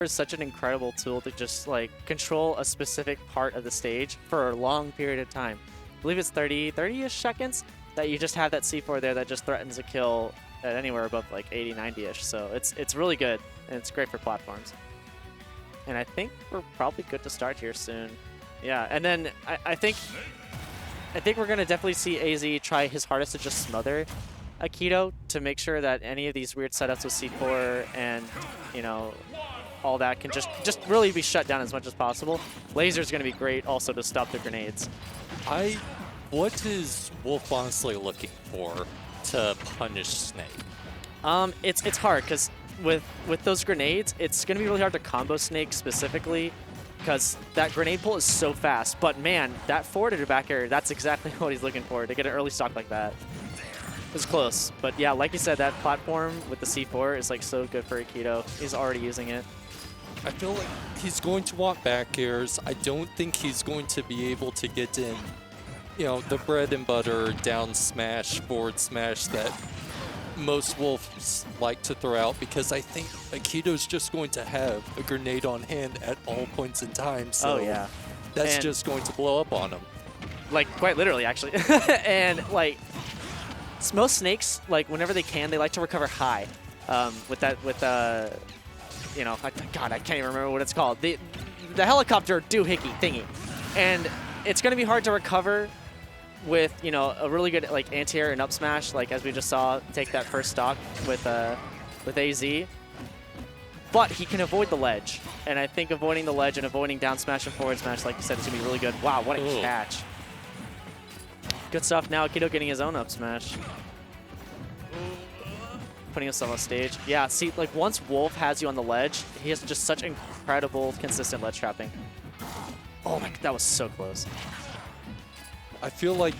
is such an incredible tool to just like control a specific part of the stage for a long period of time. I believe it's 30-ish seconds that you just have that C4 there that just threatens a kill at anywhere above like 80, 90-ish. So it's really good, and it's great for platforms. And I think we're probably good to start here soon. Yeah, and then I think we're gonna definitely see AZ try his hardest to just smother Akito to make sure that any of these weird setups with C4 and, you know, all that can just really be shut down as much as possible. Laser's going to be great also to stop the grenades. What is Wolf honestly looking for to punish Snake? It's hard because with those grenades, it's going to be really hard to combo Snake specifically because that grenade pull is so fast. But man, that forward to back air, that's exactly what he's looking for, to get an early stock like that. It was close, but yeah, like you said, that platform with the C4 is like so good for Akito. He's already using it. I feel like he's going to want back airs. I don't think he's going to be able to get in, you know, the bread and butter down smash, forward smash that most Wolves like to throw out, because I think Akito's just going to have a grenade on hand at all points in time. So yeah, that's just going to blow up on him. Like quite literally, actually. And like most Snakes, like whenever they can, they like to recover high. You know, God, I can't even remember what it's called. The helicopter doohickey thingy. And it's going to be hard to recover with, you know, a really good like anti-air and up smash, like as we just saw take that first stock with AZ. But he can avoid the ledge. And I think avoiding the ledge and avoiding down smash and forward smash, like you said, is going to be really good. Wow, what a catch. Good stuff. Now Akito getting his own up smash. Putting himself on stage. Yeah, see, like once Wolf has you on the ledge, he has just such incredible, consistent ledge trapping. Oh my, that was so close. I feel like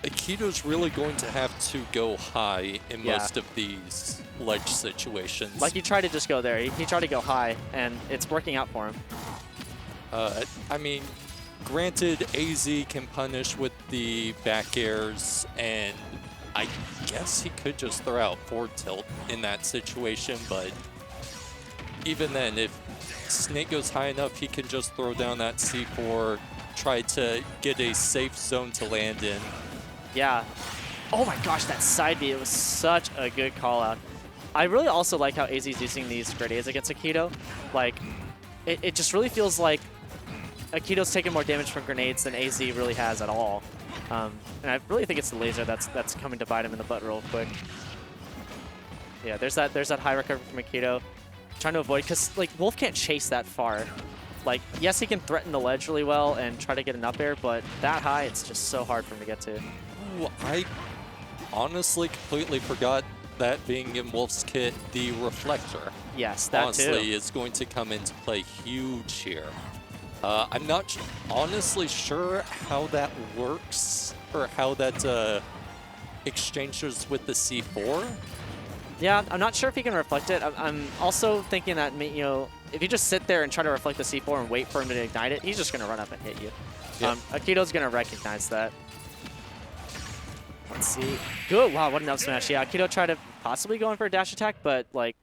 Akito's really going to have to go high in most of these ledge situations. Like he tried to just go there. He tried to go high, and it's working out for him. I mean, granted, AZ can punish with the back airs, and I guess he could just throw out forward tilt in that situation, but even then, if Snake goes high enough, he can just throw down that C4, try to get a safe zone to land in. Yeah. Oh my gosh, that side B, it was such a good call out. I really also like how AZ is using these grenades against Akito. Like, it just really feels like Akito's taking more damage from grenades than AZ really has at all. And I really think it's the laser that's coming to bite him in the butt real quick. Yeah, there's that high recovery from Akito. Trying to avoid, because like Wolf can't chase that far. Like, yes, he can threaten the ledge really well and try to get an up air, but that high, it's just so hard for him to get to. Ooh, I honestly completely forgot that being in Wolf's kit, the reflector. Yes, that honestly is going to come into play huge here. I'm not honestly sure how that works, or how that exchanges with the C4. Yeah, I'm not sure if he can reflect it. I'm also thinking that, you know, if you just sit there and try to reflect the C4 and wait for him to ignite it, he's just going to run up and hit you. Yep. Akito's going to recognize that. Let's see. Good. Wow, what an up smash. Yeah, Akito tried to possibly go in for a dash attack, but like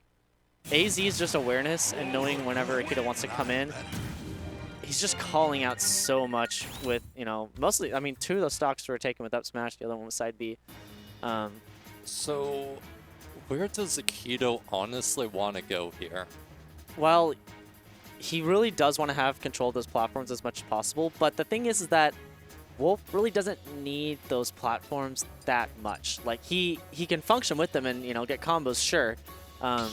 AZ's just awareness and knowing whenever Akito wants to come in. He's just calling out so much with, you know, mostly, I mean, 2 of those stocks were taken with up smash, the other one was side B. So where does Akito honestly want to go here? Well, he really does want to have control of those platforms as much as possible, but the thing is that Wolf really doesn't need those platforms that much. Like, he can function with them and, you know, get combos, sure. But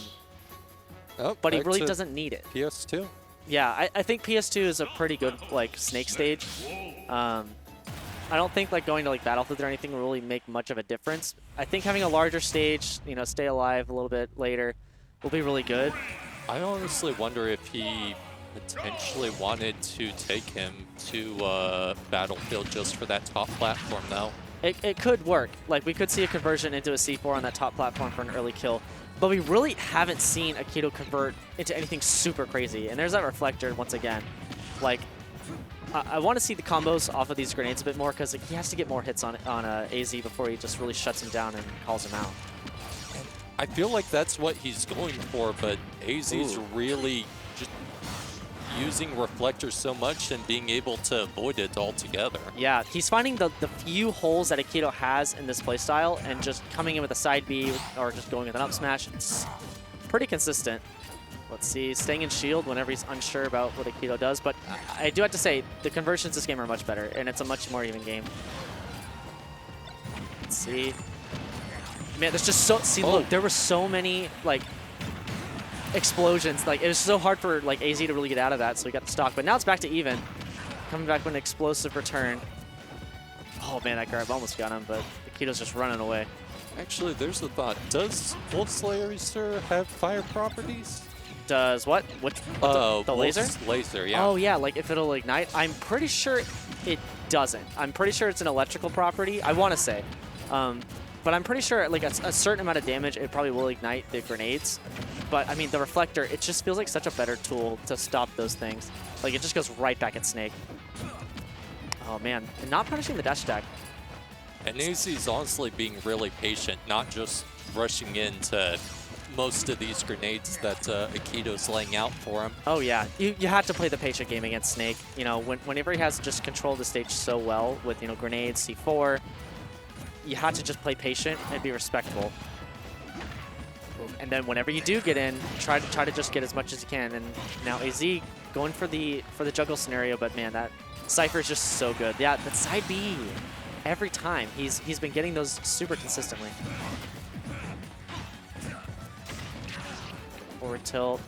he really doesn't need it. PS2? Yeah, I think PS2 is a pretty good, like, Snake stage. I don't think, like, going to, like, Battlefield or anything will really make much of a difference. I think having a larger stage, you know, stay alive a little bit later will be really good. I honestly wonder if he potentially wanted to take him to Battlefield just for that top platform, though. It could work. Like, we could see a conversion into a C4 on that top platform for an early kill. But we really haven't seen Akito convert into anything super crazy. And there's that reflector once again. Like, I want to see the combos off of these grenades a bit more, because he has to get more hits on AZ before he just really shuts him down and calls him out. I feel like that's what he's going for, but AZ's Ooh. really just using reflectors so much and being able to avoid it altogether. Yeah, he's finding the few holes that Akito has in this playstyle and just coming in with a side B or just going with an up smash. It's pretty consistent. Let's see, staying in shield whenever he's unsure about what Akito does, but I do have to say, the conversions this game are much better, and it's a much more even game. Let's see. Man, there's just so, see, look, there were so many, like, explosions. Like, it was so hard for, like, AZ to really get out of that, so he got the stock, but now it's back to even. Coming back with an explosive return. Oh, man, that grab almost got him, but Akito's just running away. Actually, there's a thought. Does Wolf Slayer have fire properties? Does what? Which? The laser? Laser, yeah. Oh, yeah, like if it'll ignite. I'm pretty sure it doesn't. I'm pretty sure it's an electrical property, I want to say. But I'm pretty sure like a certain amount of damage, it probably will ignite the grenades. But, I mean, the reflector, it just feels like such a better tool to stop those things. Like, it just goes right back at Snake. Oh, man. And not punishing the dash attack. And AZ's honestly being really patient, not just rushing into most of these grenades that Akito's laying out for him. Oh, yeah. You have to play the patient game against Snake. You know, whenever he has just controlled the stage so well with, you know, grenades, C4, you have to just play patient and be respectful. And then whenever you do get in, try to just get as much as you can. And now AZ going for the juggle scenario, but man, that Cypher is just so good. Yeah, that side B every time. He's been getting those super consistently. Forward tilt.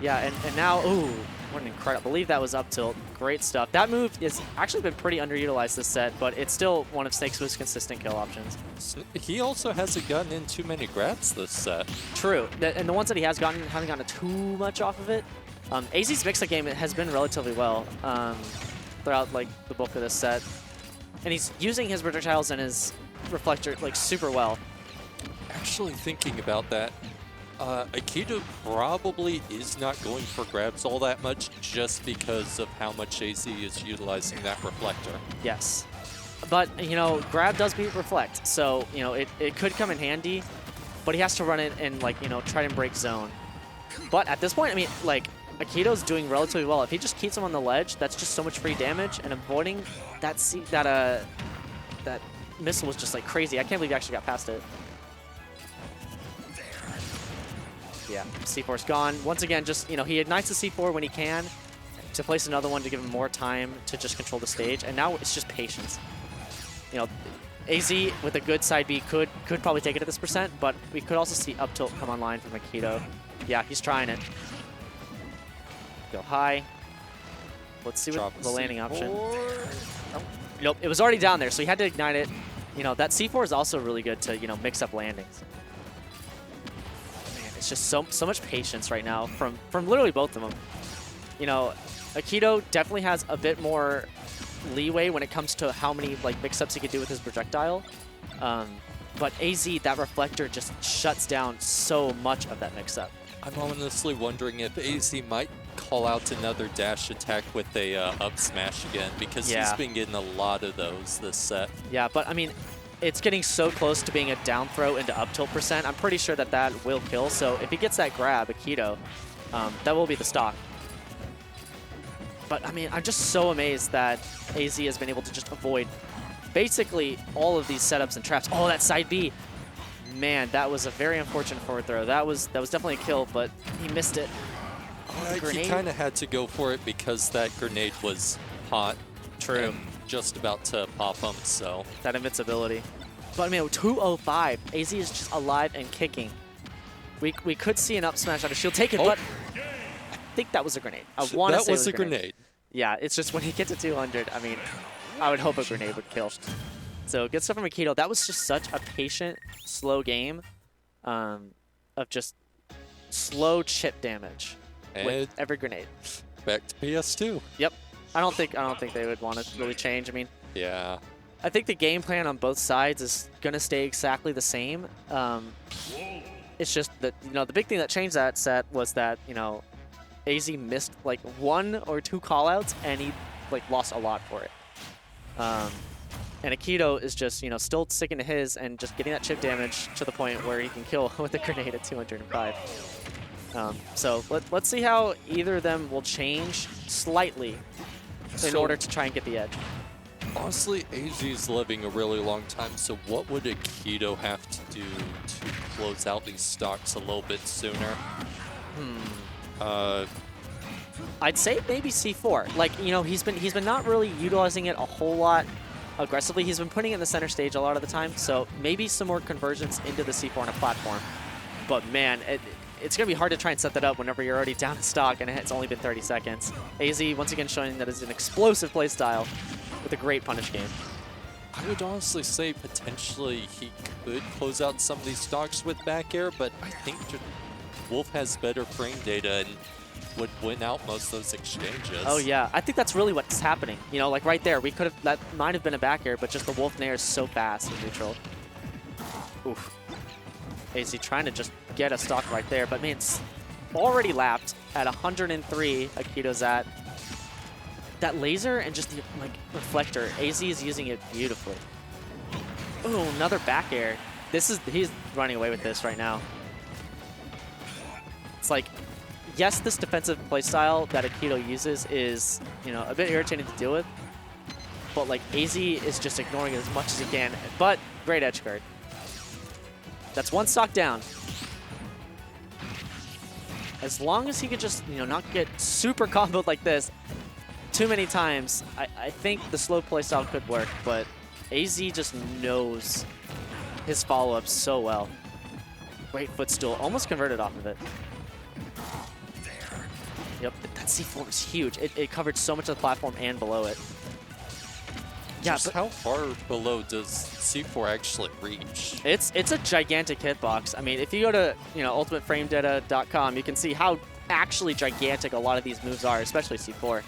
Yeah, and now, ooh, what an incredible, I believe that was up tilt. Great stuff. That move has actually been pretty underutilized this set, but it's still one of Snake's most consistent kill options. He also hasn't gotten in too many grabs this set. True, and the ones that he has gotten haven't gotten too much off of it. AZ's mix-up game has been relatively well throughout like the bulk of this set. And he's using his projectiles and his reflector like super well. Actually thinking about that, Akito probably is not going for grabs all that much just because of how much AZ is utilizing that reflector. Yes. But, you know, grab does beat reflect, so, you know, it could come in handy, but he has to run it and, like, you know, try and break zone. But at this point, I mean, like, Akito's doing relatively well. If he just keeps him on the ledge, that's just so much free damage, and avoiding that missile was just, like, crazy. I can't believe he actually got past it. Yeah, C4's gone. Once again, just, you know, he ignites the C4 when he can to place another one to give him more time to just control the stage, and now it's just patience. You know, AZ with a good side B could probably take it at this percent, but we could also see up tilt come online from Akito. Yeah, he's trying it. Go high. Let's see what the landing option. Oh, nope, it was already down there, so he had to ignite it. You know, that C4 is also really good to, you know, mix up landings. Man, it's just so much patience right now from literally both of them. You know, Akito definitely has a bit more leeway when it comes to how many like mix-ups he could do with his projectile. But AZ, that reflector just shuts down so much of that mix-up. I'm honestly wondering if AZ might call out another dash attack with a up smash again, because he's been getting a lot of those this set. Yeah, but I mean, it's getting so close to being a down throw into up tilt percent. I'm pretty sure that will kill. So if he gets that grab, Akito, that will be the stock. But I mean, I'm just so amazed that AZ has been able to just avoid basically all of these setups and traps. Oh, that side B. Man, that was a very unfortunate forward throw. That was definitely a kill, but he missed it. Oh, he kind of had to go for it because that grenade was hot. True. And just about to pop him, so. That invincibility. But I mean, 205. AZ is just alive and kicking. We could see an up smash out of shield taken, but I think that was a grenade. I want to say that was a grenade. Yeah, it's just when he gets to 200, I mean, I would hope a grenade would kill. So good stuff from Akito. That was just such a patient, slow game of just slow chip damage with every grenade. Back to PS2. Yep. I don't think they would want to really change. I mean, yeah. I think the game plan on both sides is going to stay exactly the same. It's just that, you know, the big thing that changed that set was that, you know, AZ missed like 1 or 2 callouts and he like lost a lot for it. And Akito is just, still sticking to his and just getting that chip damage to the point where he can kill with a grenade at 205. So let's see how either of them will change slightly in order to try and get the edge. Honestly, AZ's living a really long time, so what would Akito have to do to close out these stocks a little bit sooner? I'd say maybe C4. Like, he's been not really utilizing it a whole lot aggressively. He's been putting it in the center stage a lot of the time, so maybe some more conversions into the C4 on a platform. But man, it's going to be hard to try and set that up whenever you're already down in stock and it's only been 30 seconds. AZ, once again, showing that it's an explosive playstyle with a great punish game. I would honestly say potentially he could close out some of these stocks with back air, but I think Wolf has better frame data and would win out most of those exchanges. Oh yeah, I think that's really what's happening. Like right there, that might have been a back air, but just the Wolf Nair is so fast in neutral. Oof. AZ trying to just get a stock right there, but man, it's already lapped at 103. Akito's at. That laser and just the reflector, AZ is using it beautifully. Oh, another back air. He's running away with this right now. It's like, yes, this defensive playstyle that Akito uses is, a bit irritating to deal with, but AZ is just ignoring it as much as he can. But great edge guard. That's one stock down. As long as he could just, not get super comboed like this too many times, I think the slow playstyle could work, but AZ just knows his follow-up so well. Great footstool, almost converted off of it. Yep, that C4 was huge. It covered so much of the platform and below it. Yeah, just how far below does C4 actually reach? It's a gigantic hitbox. I mean, if you go to ultimateframedata.com, you can see how actually gigantic a lot of these moves are, especially C4.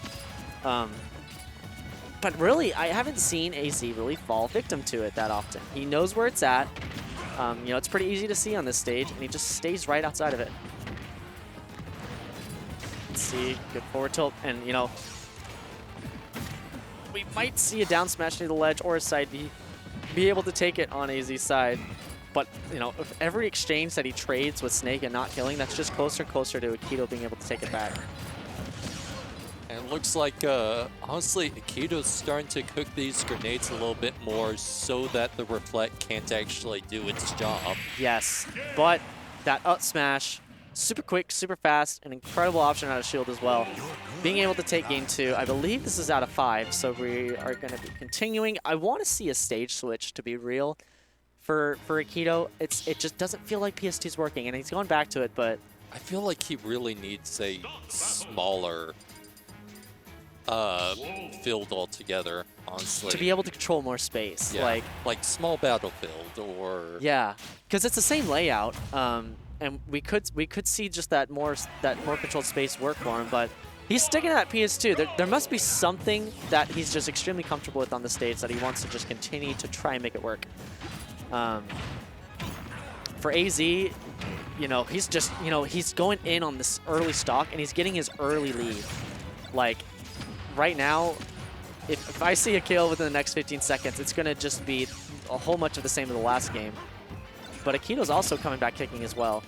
But really, I haven't seen AZ really fall victim to it that often. He knows where it's at. It's pretty easy to see on this stage, and he just stays right outside of it. Let's see, good forward tilt, and we might see a down smash near the ledge or a side B, be able to take it on AZ's side. But, if every exchange that he trades with Snake and not killing, that's just closer and closer to Akito being able to take it back. And it looks like, honestly, Akito's starting to cook these grenades a little bit more so that the Reflect can't actually do its job. Yes, but that up smash, super quick, super fast, an incredible option out of shield as well. Being able to take game 2, I believe this is out of 5, so we are going to be continuing. I want to see a stage switch, to be real, for Akito. It just doesn't feel like PS2's working, and he's gone back to it, but... I feel like he really needs a smaller field altogether, honestly. To be able to control more space. Yeah, like small battlefield or... Yeah, because it's the same layout, and we could see just that more controlled space work for him, but he's sticking to that PS2. There must be something that he's just extremely comfortable with on the stage that he wants to just continue to try and make it work. For AZ, he's just, he's going in on this early stock and he's getting his early lead. Like, right now, if I see a kill within the next 15 seconds, it's going to just be a whole much of the same as the last game. But Akito's also coming back kicking as well.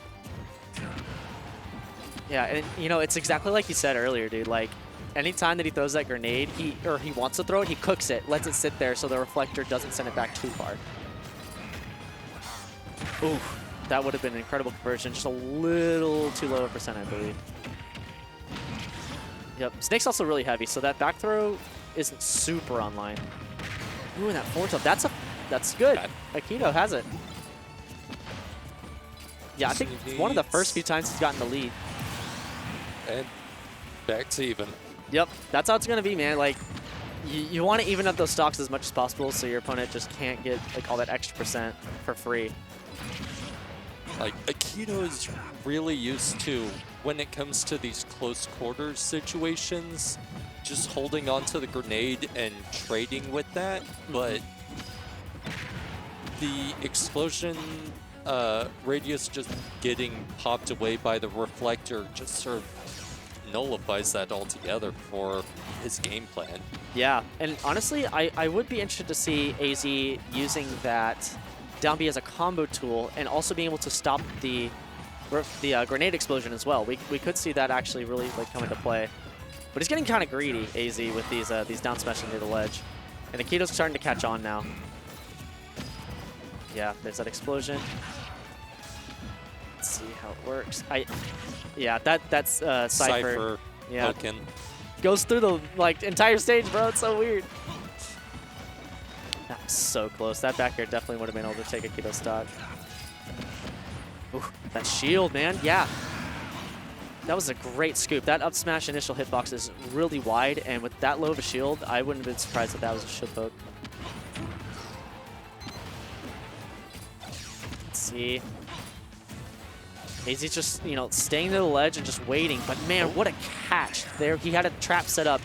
Yeah, and it's exactly like you said earlier, dude. Like, anytime that he throws that grenade, he wants to throw it, he cooks it, lets it sit there so the reflector doesn't send it back too far. Ooh, that would have been an incredible conversion. Just a little too low a percent, I believe. Yep, Snake's also really heavy, so that back throw isn't super online. Ooh, and that forward tilt, that's good. Akito has it. Yeah, I think it's one of the first few times he's gotten the lead. And back to even. Yep, that's how it's going to be, man. Like, you want to even up those stocks as much as possible so your opponent just can't get like all that extra percent for free. Like, Akito is really used to, when it comes to these close quarters situations, just holding onto the grenade and trading with that, but the explosion radius just getting popped away by the reflector just sort of nullifies that altogether for his game plan. Yeah, and honestly, I would be interested to see AZ using that down B as a combo tool and also being able to stop the grenade explosion as well. We could see that actually really like come into play. But he's getting kind of greedy, AZ, with these down smashes near the ledge. And Akito's starting to catch on now. Yeah, there's that explosion. Let's see how it works. Yeah, that's Cypher. Yeah, Pokin. goes through the like entire stage, bro. It's so weird. That was so close. That back air definitely would have been able to take Akito's stock. Ooh, that shield, man. Yeah. That was a great scoop. That up smash initial hitbox is really wide, and with that low of a shield, I wouldn't have been surprised if that was a shield poke. Let's see. AZ's just, you know, staying to the ledge and just waiting. But man, what a catch there. He had a trap set up,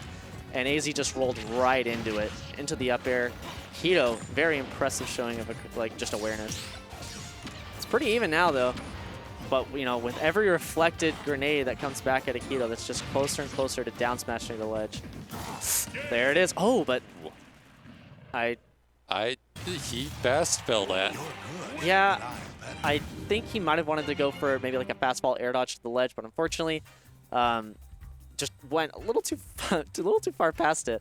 and AZ just rolled right into it, into the up air. Akito, very impressive showing of like just awareness. It's pretty even now though. But, you know, with every reflected grenade that comes back at Akito, that's just closer and closer to down smashing the ledge. There it is. Oh, but He fast fell that. Yeah, I think he might have wanted to go for maybe like a fastball air dodge to the ledge, but unfortunately, just went a little too far past it.